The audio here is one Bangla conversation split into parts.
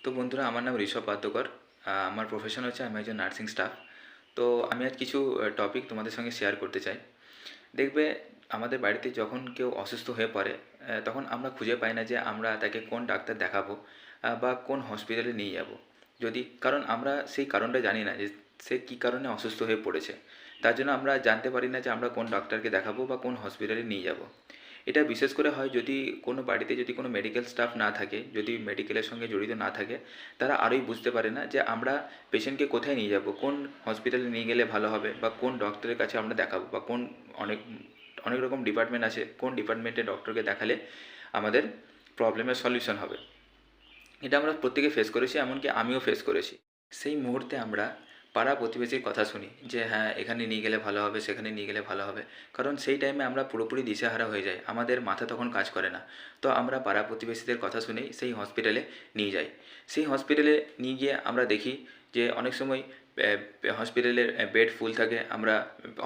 তো বন্ধুরা, আমার নাম ঋষভ পাত্রকর। আমার প্রফেশন হচ্ছে আমি একজন নার্সিং স্টাফ। তো আমি আজ কিছু টপিক তোমাদের সঙ্গে শেয়ার করতে চাই। দেখবে, আমাদের বাড়িতে যখন কেউ অসুস্থ হয়ে পড়ে, তখন আমরা খুঁজে পাই না যে আমরা তাকে কোন ডাক্তার দেখাবো বা কোন হসপিটালে নিয়ে যাব। কারণ আমরা সেই কারণটা জানি না যে সে কী কারণে অসুস্থ হয়ে পড়েছে। তার জন্য আমরা জানতে পারি না যে আমরা কোন ডাক্তারকে দেখাবো বা কোন হসপিটালে নিয়ে যাব। এটা বিশেষ করে হয় যদি কোনো বাড়িতে যদি কোনো মেডিকেল স্টাফ না থাকে, যদি মেডিকেলের সঙ্গে জড়িত না থাকে, তারা আরোই বুঝতে পারে না যে আমরা পেশেন্টকে কোথায় নিয়ে যাব, কোন হসপিটালে নিয়ে গেলে ভালো হবে বা কোন ডক্টরের কাছে আমরা দেখাবো বা কোন অনেক অনেক রকম ডিপার্টমেন্ট আছে, কোন ডিপার্টমেন্টে ডক্টরকে দেখালে আমাদের প্রবলেমের সলিউশন হবে। এটা আমরা প্রত্যেকে ফেস করেছি, এমনকি আমিও ফেস করেছি। সেই মুহূর্তে আমরা পাড়া প্রতিবেশীর কথা শুনি যে হ্যাঁ, এখানে নিয়ে গেলে ভালো হবে, সেখানে নিয়ে গেলে ভালো হবে। কারণ সেই টাইমে আমরা পুরোপুরি দিশেহারা হয়ে যাই, আমাদের মাথা তখন কাজ করে না। তো আমরা পাড়া প্রতিবেশীদের কথা শুনেই সেই হসপিটালে নিয়ে যাই। সেই হসপিটালে নিয়ে গিয়ে আমরা দেখি যে অনেক সময় হসপিটালের বেড ফুল থাকে, আমরা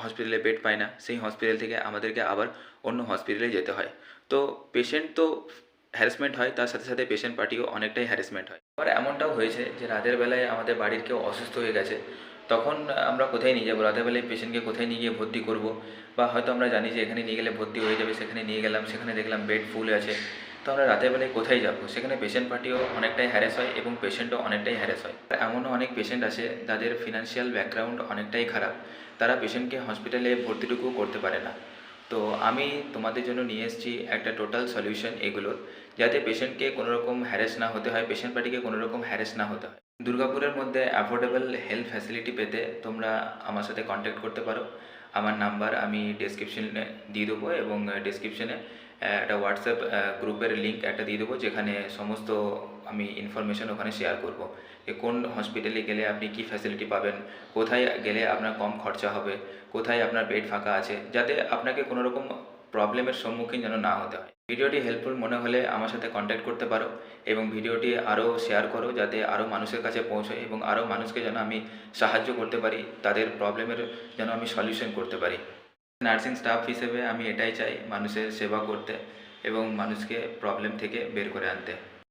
হসপিটালে বেড পাই না, সেই হসপিটাল থেকে আমাদেরকে আবার অন্য হসপিটালে যেতে হয়। তো পেশেন্ট তো হ্যারাসমেন্ট হয়, তার সাথে সাথে পেশেন্ট পার্টিও অনেকটাই হ্যারাসমেন্ট হয়। আবার এমনটাও হয়েছে যে রাতের বেলায় আমাদের বাড়ির কেউ অসুস্থ হয়ে গেছে, তখন আমরা কোথায় নিয়ে যাবো, রাতের বেলায় পেশেন্টকে কোথায় নিয়ে গিয়ে ভর্তি করব। বা হয়তো আমরা জানি যে এখানে নিয়ে গেলে ভর্তি হয়ে যাবে, সেখানে নিয়ে গেলাম, সেখানে দেখলাম বেড ফুল আছে। তো আমরা রাতের বেলায় কোথায় যাব, সেখানে পেশেন্ট পার্টিও অনেকটাই হ্যারাস হয় এবং পেশেন্টও অনেকটাই হ্যারাস হয়। এমনও অনেক পেশেন্ট আছে যাদের ফিনান্সিয়াল ব্যাকগ্রাউন্ড অনেকটাই খারাপ, তারা পেশেন্টকে হসপিটালে ভর্তিটুকুও করতে পারে না। তো আমি তোমাদের জন্য নিয়ে এসেছি একটা টোটাল সলিউশন এগুলোর, যাতে পেশেন্টকে কোনো রকম হ্যারাস না হতে হয়, পেশেন্ট পার্টিকে কোনো রকম হ্যারাস না হতে হয়। দুর্গাপুরের মধ্যে অ্যাফোর্ডেবল হেলথ ফ্যাসিলিটি পেতে তোমরা আমার সাথে কন্ট্যাক্ট করতে পারো। আমার নাম্বার আমি ডেসক্রিপশনে দিয়ে দেবো এবং ডেসক্রিপশনে একটা হোয়াটসঅ্যাপ গ্রুপের লিঙ্ক একটা দিয়ে দেবো, যেখানে সমস্ত আমি ইনফরমেশন ওখানে শেয়ার করব যে কোন হসপিটালে গেলে আপনি কী ফ্যাসিলিটি পাবেন, কোথায় গেলে আপনার কম খরচা হবে, কোথায় আপনার বেড ফাঁকা আছে, যাতে আপনাকে কোনো রকম প্রবলেমের সম্মুখীন যেন না হতে হয়। ভিডিওটি হেল্পফুল মনে হলে আমার সাথে কন্ট্যাক্ট করতে পারো এবং ভিডিওটি আরও শেয়ার করো, যাতে আরও মানুষের কাছে পৌঁছয় এবং আরও মানুষকে যেন আমি সাহায্য করতে পারি, তাদের প্রবলেমের যেন আমি সলিউশন করতে পারি। নার্সিং স্টাফ হিসেবে আমি এটাই চাই, মানুষের সেবা করতে এবং মানুষকে প্রবলেম থেকে বের করে আনতে।